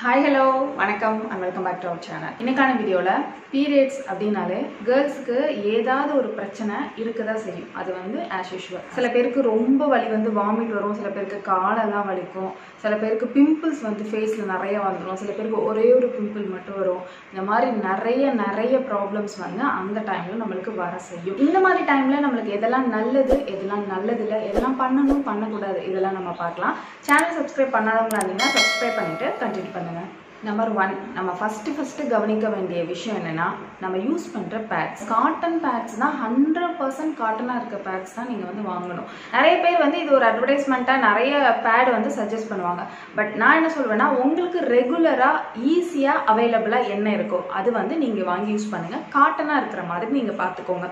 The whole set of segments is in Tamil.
Hi, hello, வணக்கம் and welcome back to our channel. இன்னைக்கான வீடியோல periods அப்படினாலே girlsக்கு ஏதாவது ஒரு பிரச்சனை இருக்கதா செய்யும். அது வந்து as usual. சில பேருக்கு ரொம்ப வலி வந்து வாமிட் வரும், சில பேருக்கு காலெல்லாம் வலிக்கும், சில பேருக்கு pimples வந்து ஃபேஸ்ல நிறைய வந்துரும், சில பேருக்கு ஒரே ஒரு பிம்பிள் மட்டும் வரும். இந்த மாதிரி நிறைய ப்ராப்ளம்ஸ் வந்து அந்த டைம்ல நமக்கு வர செய்யும். இந்த மாதிரி டைம்ல நமக்கு எதெல்லாம் நல்லது, எதெல்லாம் நல்லது இல்ல, எதெல்லாம் பண்ணணும், பண்ணக்கூடாது இதெல்லாம் நம்ம பார்க்கலாம். சேனல் சப்ஸ்கிரைப் பண்ணாதவங்களா இருந்தீங்கன்னா சப்ஸ்கிரைப் பண்ணிட்டு கண்டினியூ பண்ணுங்க. Number 1, நம்ம first கவனிக்க வேண்டிய விஷயம் என்னன்னா, நம்ம யூஸ் பண்ற பேட்ஸ். காட்டன் பேட்ஸ் தான் 100% காட்டனா இருக்க பேட்ஸ் தான் நீங்க வந்து வாங்கணும். நிறைய பேர் வந்து இது ஒரு அட்வர்டைஸ்மெண்டா நிறைய பேட் வந்து சஜஸ்ட் பண்ணுவாங்க. பட் நான் என்ன சொல்வேன்னா, உங்களுக்கு ரெகுலரா ஈஸியா அவைலபிளா என்ன இருக்கோ அது வந்து நீங்க வாங்கி யூஸ் பண்ணுங்க. காட்டனா இருக்கிற மாதிரி நீங்க பாத்துக்கோங்க.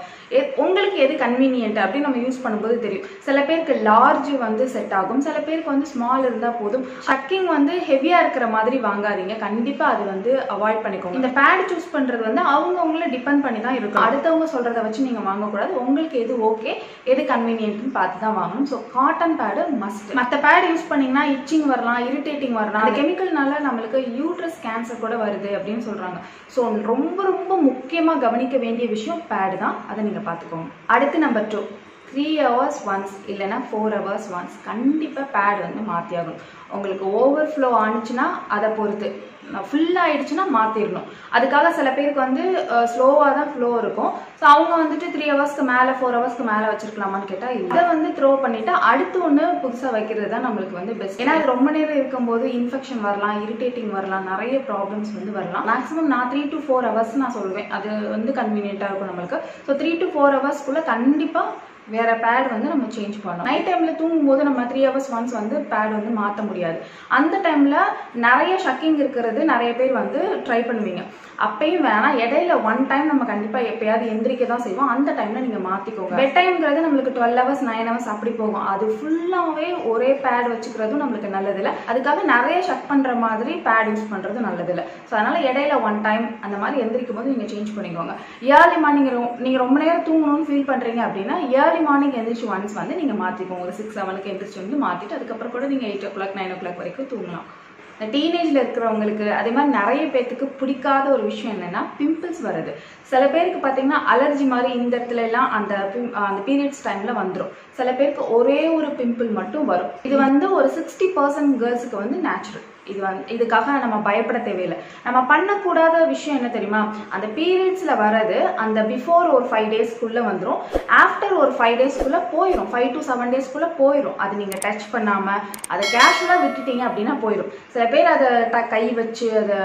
உங்களுக்கு எது கன்வீனியன்ட் அப்படி நம்ம யூஸ் பண்ணும்போது தெரியும். சில பேருக்கு லார்ஜ் வந்து செட் ஆகும், சில பேருக்கு வந்து ஸ்மால் இருந்தா போதும். ஷக்கிங் வந்து ஹெவியா இருக்கிற மாதிரி வாங்காதீங்க. கண்டிப்பா அது வந்து அவாய்ட் பண்ணிக்கோங்க. இந்த பேட் சூஸ் பண்றது வந்து அவங்கவங்கள டிபெண்ட் பண்ணி தான் இருக்கும். அடுத்தவங்க சொல்றத வச்சு நீங்க வாங்க கூடாது. உங்களுக்கு எது ஓகே, எது கன்வீனியன்ட்னு பார்த்து தான் வாங்கணும். So cotton pad must. மற்ற பேட் யூஸ் பண்ணீங்கன்னா இச்சிங் வரலாம், இரிட்டேட்டிங் வரலாம். அந்த கெமிக்கல்னால நம்மளுக்கு யூட்ரஸ் கேன்சர் கூட வருது அப்படின்னு சொல்றாங்க. ஸோ ரொம்ப முக்கியமா கவனிக்க வேண்டிய விஷயம் பேடு தான். அதை நீங்க பார்த்துக்கோங்க. அடுத்து நம்பர் 2, 3 hours once இல்லைன்னா 4 hours once கண்டிப்பாக பேட் வந்து மாற்றி ஆகணும். உங்களுக்கு ஓவர்ஃப்ளோ ஆனிச்சுன்னா அதை பொறுத்து, ஃபுல் ஆயிடுச்சுன்னா மாற்றிடணும். அதுக்காக சில பேருக்கு வந்து ஸ்லோவாக தான் ஃப்ளோ இருக்கும். ஸோ அவங்க வந்துட்டு 3 ஹவர்ஸ்க்கு மேலே 4 ஹவர்ஸ்க்கு மேலே வச்சிருக்கலாமான்னு கேட்டால் இதை வந்து த்ரோ பண்ணிவிட்டு அடுத்து ஒன்று புதுசாக வைக்கிறது தான் நம்மளுக்கு வந்து பெஸ்ட். ஏன்னா அது ரொம்ப நேரம் இருக்கும்போது இன்ஃபெக்ஷன் வரலாம், இரிட்டேட்டிங் வரலாம், நிறைய ப்ராப்ளம்ஸ் வந்து வரலாம். மேக்ஸிமம் நான் 3 to 4 hours நான் சொல்லுவேன். அது வந்து கன்வீனியன்ட்டாக இருக்கும் நம்மளுக்கு. ஸோ 3 to 4 ஹவர்ஸ்க்குள்ளே கண்டிப்பாக வேற பேட் வந்து நம்ம சேஞ்ச் பண்ணணும். நைட் டைம்ல தூங்கும் போது நம்ம 3 hours once வந்து பேட் வந்து மாற்ற முடியாது. அந்த டைம்ல நிறைய ஷக்கிங் இருக்கிறது நிறைய பேர் வந்து ட்ரை பண்ணுவீங்க. அப்பயும் வேணாம், இடையில ஒன் டைம் நம்ம கண்டிப்பா எப்பயாவது எந்திரிக்க தான் செய்வோம். அந்த டைம்ல நீங்க மாத்திக்கோங்க. பெட் டைம்ங்கிறது நம்மளுக்கு 12 hours 9 hours அப்படி போகும். அது ஃபுல்லாவே ஒரே பேட் வச்சுக்கிறதும் நம்மளுக்கு நல்லது இல்லை. அதுக்காக நிறைய ஷக் பண்ற மாதிரி பேட் யூஸ் பண்றது நல்லது இல்லை. ஸோ அதனால இடையில ஒன் டைம் அந்த மாதிரி எந்திரிக்கும் போது நீங்க சேஞ்ச் பண்ணிக்கோங்க. ஏர்லி மார்னிங் நீங்க ரொம்ப நேரம் தூங்கணும்னு ஃபீல் பண்றீங்க அப்படின்னா ஏர்லி மார்னிங் எந்திரிச்சு ஒன்ஸ் வந்து நீங்க மாத்திக்கோங்க. ஒரு 6 7க்கு எந்திரிச்சு வந்து மாத்திட்டு அதுக்கப்புறம் கூட நீங்க 8 o'clock 9 o'clock வரைக்கும் தூங்கலாம். டீனேஜ்ல இருக்கிறவங்களுக்கு அதே மாதிரி நிறைய பேருக்கு பிடிக்காத ஒரு விஷயம் என்னன்னா பிம்பிள்ஸ் வருது. சில பேருக்கு பார்த்தீங்கன்னா அலர்ஜி மாதிரி இந்த இடத்துல எல்லாம் அந்த பீரியட்ஸ் டைம்ல வந்துடும். சில பேருக்கு ஒரே ஒரு பிம்பிள் மட்டும் வரும். இது வந்து ஒரு 60% கேர்ள்ஸுக்கு வந்து நேச்சுரல். இதுக்காக நம்ம பயப்பட தேவையில்லை. நம்ம பண்ணக்கூடாத விஷயம் என்ன தெரியுமா, அந்த பீரியட்ஸ்ல வர்றது அந்த பிஃபோர் ஒரு 5 daysக்குள்ள வந்துடும், ஆஃப்டர் ஒரு 5 daysக்குள்ள போயிடும், 5 to 7 daysக்குள்ள போயிடும். அது நீங்க டச் பண்ணாம அதை கேஷுவலா விட்டுட்டீங்க அப்படின்னா போயிடும். சில பேர் அதை கை வச்சு அதை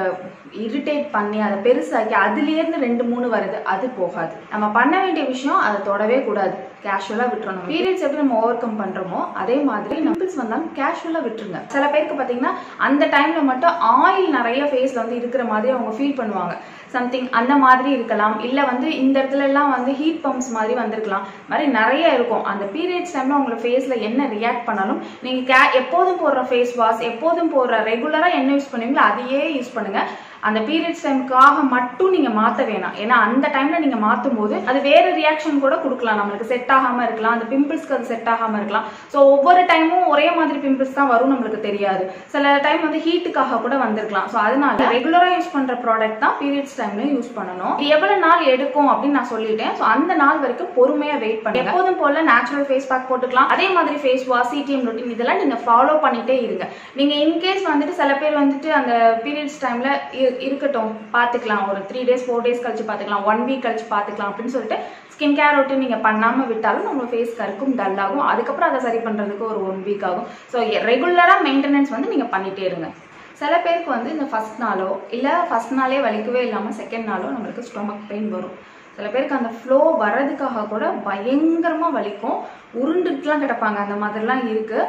இரிட்டேட் பண்ணி அதை பெருசாக்கி அதுலேருந்து 2-3 வருது, அது போகாது. நம்ம பண்ண வேண்டிய விஷயம் அதை தொடவே கூடாது, கேஷுவலா விட்டுறணும். பீரியட்ஸ் எப்படி நம்ம ஓவர் கம் பண்றோமோ அதே மாதிரி பிம்பிள்ஸ் வந்தாலும் கேஷுவலா விட்டுருங்க. சில பேருக்கு பாத்தீங்கன்னா அந்த டைம்ல மட்டும் ஆயில் நிறைய ஃபேஸ்ல வந்து இருக்கிற மாதிரி அவங்க ஃபீல் பண்ணுவாங்க. சம்திங் அந்த மாதிரி இருக்கலாம், இல்ல வந்து இந்த இடத்துல எல்லாம் வந்து ஹீட் பம்ப்ஸ் மாதிரி வந்திருக்கலாம், மாதிரி நிறைய இருக்கும். அந்த பீரியட்ஸ் டைம்ல உங்க ஃபேஸ்ல என்ன ரியாக்ட் பண்ணாலும் நீங்க எப்போதும் போடுற ஃபேஸ் வாஷ், எப்போதும் போடுற ரெகுலரா என்ன யூஸ் பண்ணுவீங்களோ அதையே யூஸ் பண்ணுங்க. அந்த பீரியட்ஸ் டைமுக்காக மட்டும் நீங்க மாத்த வேணாம். ஏன்னா அந்த டைம்ல நீங்க மாத்தும் போது அது வேற ரியாக்ஷன் கூட கொடுக்கலாம், நம்மளுக்கு செட் ஆகாம இருக்கலாம், அந்த பிம்பிள்ஸ்க்கு அது செட் ஆகாம இருக்கலாம். ஸோ ஒவ்வொரு டைமும் ஒரே மாதிரி பிம்பிள்ஸ் தான் வரும் நம்மளுக்கு தெரியாது. சில டைம் வந்து ஹீட்டுக்காக கூட வந்திருக்கலாம். ஸோ அதனால ரெகுலரா யூஸ் பண்ற ப்ராடக்ட் தான் பீரியட்ஸ் டைம்ல யூஸ் பண்ணணும். இது எவ்வளவு நாள் எடுக்கும் அப்படின்னு நான் சொல்லிட்டேன். ஸோ அந்த நாள் வரைக்கும் பொறுமையா வெயிட் பண்ணுங்க. எப்போதும் போல நேச்சுரல் ஃபேஸ் பேக் போட்டுக்கலாம். அதே மாதிரி ஃபேஸ் வாஷ், சிடிஎம் ரொட்டீன் இதெல்லாம் நீங்க ஃபாலோ பண்ணிட்டே இருங்க. நீங்க இன்கேஸ் வந்துட்டு சில பேர் வந்துட்டு அந்த பீரியட்ஸ் டைம்ல இருக்கட்டும் பாத்துக்கலாம், ஒரு 3 days 4 days கழிச்சு பாத்துக்கலாம், 1 week கழிச்சு பாத்துக்கலாம் அப்படின்னு சொல்லிட்டு ஸ்கின் கேர் ரொட்டீன் நீங்க பண்ணாம விட்டாலும் நம்ம ஃபேஸ் கருக்கும் டல் ஆகும். அதுக்கப்புறம் அதை சரி பண்றதுக்கு ஒரு 1 week ஆகும். ஸோ ரெகுலரா மெயின்டெனன்ஸ் வந்து நீங்க பண்ணிட்டே இருங்க. சில பேருக்கு வந்து இந்த ஃபர்ஸ்ட் நாளோ இல்ல ஃபர்ஸ்ட் நாளே வலிக்கவே இல்லாம செகண்ட் நாளோ நம்மளுக்கு ஸ்டொமக் பெயின் வரும். சில பேருக்கு அந்த ஃப்ளோ வர்றதுக்காக கூட பயங்கரமா வலிக்கும், உருண்டுட்டுலாம் கிடப்பாங்க. அந்த மாதிரிலாம் இருக்கு.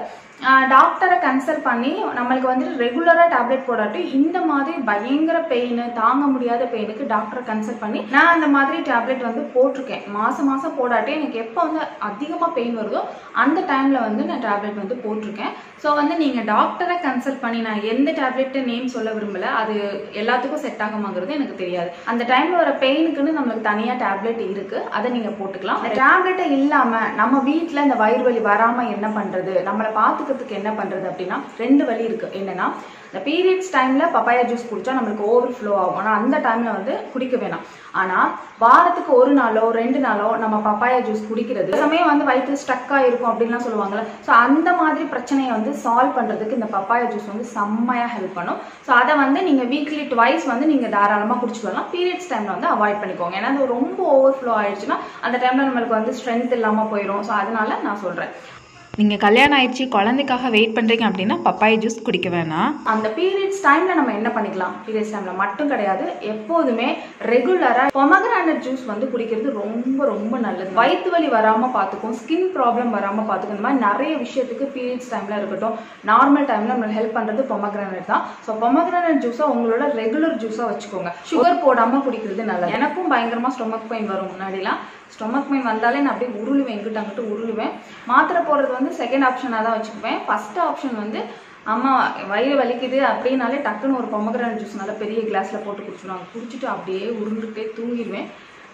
டாக்டரை கன்சல்ட் பண்ணி நம்மளுக்கு வந்து ரெகுலரா டேப்லெட் போடாட்டி இந்த மாதிரி பயங்கர பெயின், தாங்க முடியாத பெயினுக்கு டாக்டரை கன்சல்ட் பண்ணி நான் அந்த மாதிரி டேப்லெட் வந்து போட்டிருக்கேன். மாசம் போடாட்டி எனக்கு எப்போ வந்து அதிகமா பெயின் வருதோ அந்த டைம்ல வந்து நான் டேப்லெட் வந்து போட்டிருக்கேன். ஸோ வந்து நீங்க டாக்டரை கன்சல்ட் பண்ணி, நான் எந்த டேப்லெட் நேம் சொல்ல விரும்பல, அது எல்லாத்துக்கும் செட் ஆகுமாங்கிறது எனக்கு தெரியாது. அந்த டைம்ல வர பெயினுக்குன்னு நம்மளுக்கு தனியா தனியாக டேப்லெட் இருக்குது, அதை நீங்கள் போட்டுக்கலாம். அந்த டேப்லெட்டை இல்லாமல் நம்ம வீட்டில் இந்த வயிறு வலி வராமல் என்ன பண்ணுறது, நம்மளை பார்த்துக்கிறதுக்கு என்ன பண்ணுறது அப்படின்னா 2 வழி இருக்குது. என்னென்னா, இந்த பீரியட்ஸ் டைமில் பப்பாயா ஜூஸ் குடித்தா நம்மளுக்கு ஓவர் ஃப்ளோ ஆகும். ஆனால் அந்த டைமில் வந்து குடிக்க வேணாம். ஆனால் வாரத்துக்கு 1 நாளோ 2 நாளோ நம்ம பப்பாயா ஜூஸ் குடிக்கிறது சமயம் வந்து வயிற்று ஸ்டக்காக இருக்கும் அப்படின்லாம் சொல்லுவாங்கள்ல. ஸோ அந்த மாதிரி பிரச்சனையை வந்து சால்வ் பண்ணுறதுக்கு இந்த பப்பாயா ஜூஸ் வந்து செம்மையாக ஹெல்ப் பண்ணும். ஸோ அதை வந்து நீங்கள் வீக்லி ட்வைஸ் வந்து நீங்கள் தாராளமாக குடிச்சிட்டு வரலாம். பீரியட்ஸ் டைமில் வந்து அவாய்ட் பண்ணிக்கோங்க. ஏன்னா அது ரொம்ப ஓவர் ஃப்ளோ ஆயிடுச்சுன்னா அந்த டைமில் நம்மளுக்கு வந்து ஸ்ட்ரென்த் இல்லாமல் போயிடும். ஸோ அதனால நான் சொல்கிறேன், நீங்கள் கல்யாணம் ஆயிடுச்சு குழந்தைக்காக வெயிட் பண்ணுறீங்க அப்படின்னா பப்பாயா ஜூஸ் குடிக்க வேணாம். அந்த பீரியட்ஸ் டைமில் நம்ம என்ன பண்ணிக்கலாம், பீரியட்ஸ் டைமில் மட்டும் கிடையாது, எப்போதுமே ரெகுலராக பொமக்ரானட் ஜூஸ் வந்து குடிக்கிறது ரொம்ப ரொம்ப நல்லது. வயிற்று வலி வராமல் பார்த்துக்கும், ஸ்கின் ப்ராப்ளம் வராமல் பார்த்துக்கும். இந்த மாதிரி நிறைய விஷயத்துக்கு பீரியட்ஸ் டைமில் இருக்கட்டும், நார்மல் டைமில் நம்மளுக்கு ஹெல்ப் பண்ணுறது பொமக்ரானட் தான். ஸோ பொமக்ரானட் ஜூஸை உங்களோட ரெகுலர் ஜூஸாக வச்சுக்கோங்க. சுகர் போடாமல் குடிக்கிறது நல்லது. எனக்கும் பயங்கரமாக ஸ்டொமக் பெயின் வரும். முன்னாடிலாம் ஸ்டொமக் பெயின் வந்தாலே நான் அப்படியே உருளுவேன், எங்கிட்ட அங்கிட்ட உருளுவேன். மாத்திரை போடுறது வந்து செகண்ட் ஆப்ஷனாக தான் வச்சுக்குவேன். ஃபர்ஸ்ட் ஆப்ஷன் வந்து அம்மா வயிறு வலிக்குது அப்படின்னாலே டக்குன்னு ஒரு பொமக்ரானட் ஜூஸ் நல்லா பெரிய கிளாஸில் போட்டு குடிச்சிடுவாங்க. குடிச்சிட்டு அப்படியே உருண்டுகிட்டே தூங்கிடுவேன்.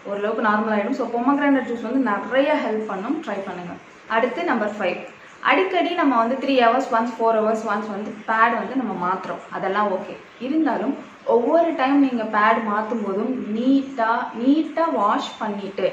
ஓரளவுக்கு நார்மல் ஆகிடும். ஸோ பொமக்ரானட் ஜூஸ் வந்து நிறைய ஹெல்ப் பண்ணும். ட்ரை பண்ணுங்கள். அடுத்து நம்பர் 5, அடிக்கடி நம்ம வந்து 3 hours once 4 hours once வந்து பேட் வந்து நம்ம மாற்றுறோம். அதெல்லாம் ஓகே. இருந்தாலும் ஒவ்வொரு டைம் நீங்கள் பேட் மாற்றும் போதும் நீட்டாக வாஷ் பண்ணிவிட்டு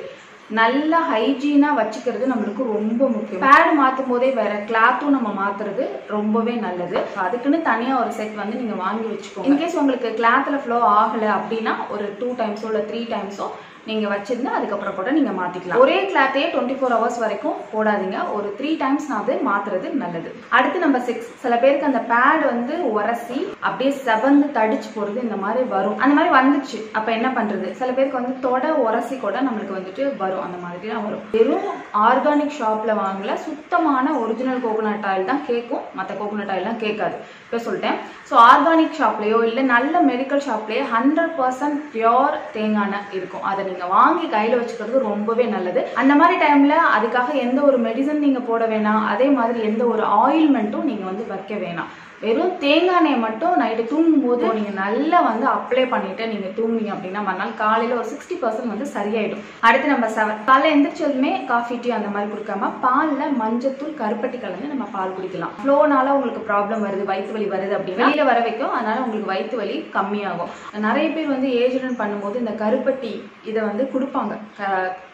நல்லா ஹைஜீனாக வச்சுக்கிறது நம்மளுக்கு ரொம்ப முக்கியம். பேட் மாற்றும் போதே வேற கிளாத்தும் நம்ம மாற்றுறது ரொம்பவே நல்லது. அதுக்குன்னு தனியாக ஒரு செட் வந்து நீங்கள் வாங்கி வச்சுக்கோங்க. இன்கேஸ் உங்களுக்கு கிளாத்தில் ஃப்ளோ ஆகலை அப்படின்னா ஒரு 2 times இல்லை 3 times நீங்கள் வச்சிருந்து அதுக்கப்புறம் கூட நீங்கள் மாற்றிக்கலாம். ஒரே கிளாத்தையே 24 hours வரைக்கும் போடாதீங்க. ஒரு 3 times அது மாற்றுறது நல்லது. அடுத்து நம்பர் 6, சில பேருக்கு அந்த பேட் வந்து உரசி அப்படியே செவந்து தடிச்சு போடுறது இந்த மாதிரி வரும். அந்த மாதிரி வந்துச்சு அப்போ என்ன பண்ணுறது? சில பேருக்கு வந்து தொட உரசி கூட நம்மளுக்கு வந்துட்டு வரும். அந்த மாதிரிலாம் வரும். வெறும் ஆர்கானிக் ஷாப்பில் வாங்கல சுத்தமான ஒரிஜினல் கோகோனட் ஆயில் தான் கேட்கும், மற்ற கோகோனட் ஆயில்லாம் கேட்காது. இப்போ சொல்லிட்டேன். ஸோ ஆர்கானிக் ஷாப்லேயோ இல்லை நல்ல மெடிக்கல் ஷாப்லேயோ 100% பியோர் தேங்காய் எண்ணெய் இருக்கும். அதை நீங்கள் வாங்கி கையில் வச்சுக்கிறது ரொம்பவே நல்லது. அந்த மாதிரி டைமில் அதுக்காக எந்த ஒரு மெடிசன் நீங்கள் போட வேணாம். அதே மாதிரி எந்த ஒரு ஆயில்மெண்ட்டும் நீங்கள் வந்து வைக்க வேணாம். வெறும் தேங்காய் எண்ணெயை மட்டும் நைட்டு தூங்கும் போது நீங்கள் நல்லா வந்து அப்ளை பண்ணிட்டு நீங்கள் தூங்குனீங்க அப்படின்னா மறுநாள் காலையில் ஒரு 60% வந்து சரியாயிடும். அடுத்து நம்பர் 7, காலையில் எந்திரிச்சதுமே காஃபி டீ அந்த மாதிரி குடிக்காம பாலில் மஞ்சத்தூள் கருப்பட்டி கலந்து நம்ம பால் குடிக்கலாம். ஃப்ளோனால உங்களுக்கு ப்ராப்ளம் வருது, வயிற்று வலி வருது அப்படின்னா வெளியில வர வைக்கும். அதனால உங்களுக்கு வயிற்று வலி கம்மியாகும். நிறைய பேர் வந்து ஏஜ் அட்டன் பண்ணும்போது இந்த கருப்பட்டி இதை வந்து கொடுப்பாங்க,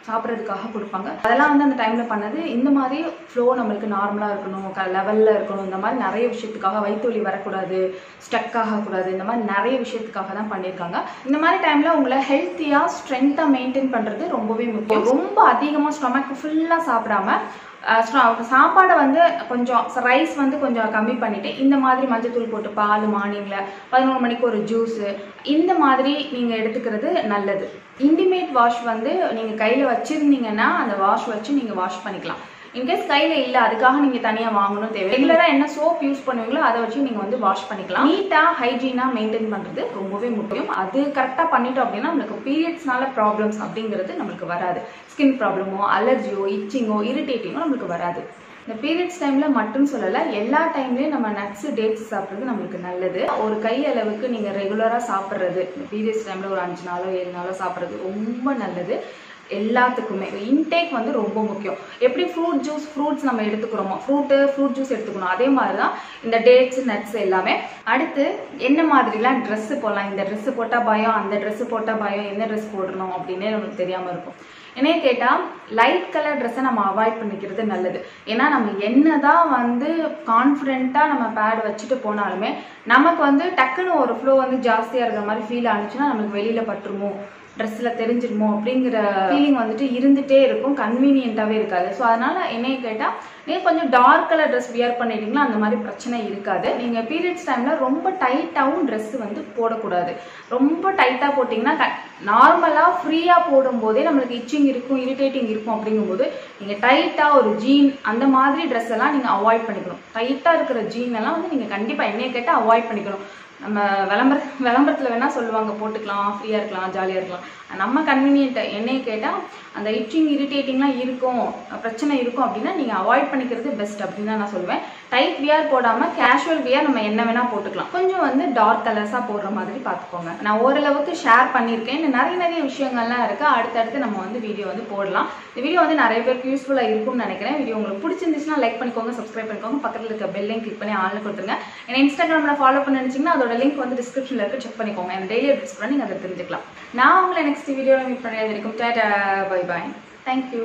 சாப்பிட்றதுக்காக கொடுப்பாங்க. அதெல்லாம் வந்து அந்த டைமில் பண்ணது இந்த மாதிரி ஃப்ளோ நம்மளுக்கு நார்மலாக இருக்கணும், லெவலில் இருக்கணும். இந்த மாதிரி நிறைய விஷயத்துக்காக வயிற்று வலி வரக்கூடாது, ஸ்டக் ஆகக்கூடாது, இந்த மாதிரி நிறைய விஷயத்துக்காக தான் பண்ணியிருக்காங்க. இந்த மாதிரி டைமில் உங்களை ஹெல்த்தியாக ஸ்ட்ரென்த்தாக மெயின்டைன் பண்ணுறது ரொம்பவே முக்கியம். ரொம்ப அதிகமாக ஸ்டொமக் ஃபுல்லாக சாப்பிடாம சாப்பாடை வந்து கொஞ்சம் ரைஸ் வந்து கொஞ்சம் கம்மி பண்ணிவிட்டு இந்த மாதிரி மஞ்சத்தூள் போட்டு பால் மார்னிங்கில் 11 மணிக்கு ஒரு ஜூஸு இந்த மாதிரி நீங்கள் எடுத்துக்கிறது நல்லது. இன்டிமேட் வாஷ் வந்து நீங்கள் கையில் வச்சுருந்தீங்கன்னா அந்த வாஷ் வச்சு நீங்கள் வாஷ் பண்ணிக்கலாம். இன்கேஸ் கையில் இல்லை அதுக்காக நீங்கள் தனியாக வாங்கணும் தேவை. ரெகுலராக என்ன சோப் யூஸ் பண்ணுவீங்களோ அதை வச்சு நீங்கள் வந்து வாஷ் பண்ணிக்கலாம். நீட்டாக ஹைஜீனாக மெயின்டைன் பண்ணுறது ரொம்பவே முக்கியம். அது கரெக்டாக பண்ணிட்டோம் அப்படின்னா நம்மளுக்கு பீரியட்ஸ்னால ப்ராப்ளம்ஸ் அப்படிங்கிறது நம்மளுக்கு வராது. ஸ்கின் ப்ராப்ளமோ அலர்ஜியோ இச்சிங்கோ இரிட்டேட்டிங்கோ நம்மளுக்கு வராது. இந்த பீரியட்ஸ் டைமில் மட்டும் சொல்லலை, எல்லா டைம்லேயும் நம்ம நட்ஸு டேட்ஸ் சாப்பிட்றது நம்மளுக்கு நல்லது. ஒரு கை அளவுக்கு நீங்கள் ரெகுலராக சாப்பிட்றது இந்த பீரியட்ஸ் டைமில் ஒரு 5 நாளோ 7 நாளோ சாப்பிட்றது ரொம்ப நல்லது. எல்லாத்துக்குமே இன்டேக் வந்து ரொம்ப முக்கியம். எப்படி ஃப்ரூட்ஸ் நம்ம எடுத்துக்கிறோமோ ஃப்ரூட் ஜூஸ் எடுத்துக்கணும், அதே மாதிரி தான் இந்த டேட்ஸ் நட்ஸ் எல்லாமே. அடுத்து என்ன மாதிரிலாம் ட்ரெஸ்ஸு போடலாம், இந்த ட்ரெஸ்ஸு போட்டால் பயம், அந்த ட்ரெஸ்ஸு போட்டால் பயம், என்ன ட்ரெஸ் போடணும் அப்படின்னே நமக்கு தெரியாமல் இருக்கும். என்னைய கேட்டால் லைட் கலர் ட்ரெஸ்ஸை நம்ம அவாய்ட் பண்ணிக்கிறது நல்லது. ஏன்னா நம்ம என்னதான் வந்து கான்ஃபிடென்ட்டாக நம்ம பேட் வச்சுட்டு போனாலுமே நமக்கு வந்து டக்குன்னு ஒரு ஃப்ளோ வந்து ஜாஸ்தியாக இருக்கிற மாதிரி ஃபீல் ஆனிச்சுன்னா நமக்கு வெளியில் பட்டுருமோ ட்ரெஸ்ஸில் தெரிஞ்சிருமோ அப்படிங்கிற ஃபீலிங் வந்துட்டு இருந்துகிட்டே இருக்கும், கன்வீனியண்ட்டாகவே இருக்காது. ஸோ அதனால் என்னைய கேட்டால் நீங்கள் கொஞ்சம் டார்க் கலர் ட்ரெஸ் வியர் பண்ணிட்டீங்கன்னா அந்த மாதிரி பிரச்சனை இருக்காது. நீங்கள் பீரியட்ஸ் டைமில் ரொம்ப டைட்டாகவும் ட்ரெஸ்ஸு வந்து போடக்கூடாது. ரொம்ப டைட்டாக போட்டிங்கன்னா நார்மலாக ஃப்ரீயாக போடும்போதே நம்மளுக்கு இச்சிங் இருக்கும், இரிட்டேட்டிங் இருக்கும். அப்படிங்கும்போது நீங்கள் டைட்டாக ஒரு ஜீன் அந்த மாதிரி ட்ரெஸ் எல்லாம் நீங்கள் அவாய்ட் பண்ணிக்கணும். டைட்டாக இருக்கிற ஜீன் எல்லாம் வந்து நீங்கள் கண்டிப்பாக என்னைய கேட்டால் அவாய்ட் பண்ணிக்கணும். நம்ம விளம்பரத்தில் வேணால் சொல்லுவாங்க போட்டுக்கலாம், ஃப்ரீயாக இருக்கலாம், ஜாலியாக இருக்கலாம். நம்ம கன்வீனியன்ட் என்னையே கேட்டால் அந்த இச்சிங் இரிட்டேட்டிங்லாம் இருக்கும், பிரச்சனை இருக்கும் அப்படின்னா நீங்கள் அவாய்ட் பண்ணிக்கிறது பெஸ்ட் அப்படின்னு தான் நான் சொல்லுவேன். டைட் வியர் போடாமல் கேஷுவல் வியர் நம்ம என்ன வேணால் போட்டுக்கலாம். கொஞ்சம் வந்து டார்க் கலர்ஸாக போடுற மாதிரி பார்த்துக்கோங்க. நான் ஓரளவுக்கு ஷேர் பண்ணியிருக்கேன். இன்னும் நிறைய விஷயங்கள்லாம் இருக்குது. அடுத்தடுத்து நம்ம வந்து வீடியோ வந்து போடலாம். இந்த வீடியோ வந்து நிறைய பேருக்கு யூஸ்ஃபுல்லாக இருக்கும்னு நினைக்கிறேன். வீடியோ உங்களுக்கு பிடிச்சிருந்துச்சுன்னா லைக் பண்ணிக்கோங்க, சப்ஸ்கிரைப் பண்ணிக்கோங்க, பக்கத்தில் இருக்க பெல் லிங்க் கிளிக் பண்ணி ஆன்ல கொடுத்துருங்க. ஏன்னா இன்ஸ்டாகிராமில் ஃபாலோ பண்ண நினச்சிங்கன்னா அதோட லிங்க் வந்து டிஸ்கிரிப்ஷனில் இருக்குது, செக் பண்ணிக்கோங்க. எனக்கு டெய்லி அப்டேட்ஸ் பண்ணி நீங்கள் அதை தெரிஞ்சுக்கலாம். நான் உங்களை நெக்ஸ்ட் வீடியோவில் மீட் பண்ணி வரைக்கும் டாடா பை பாய். தேங்க்யூ.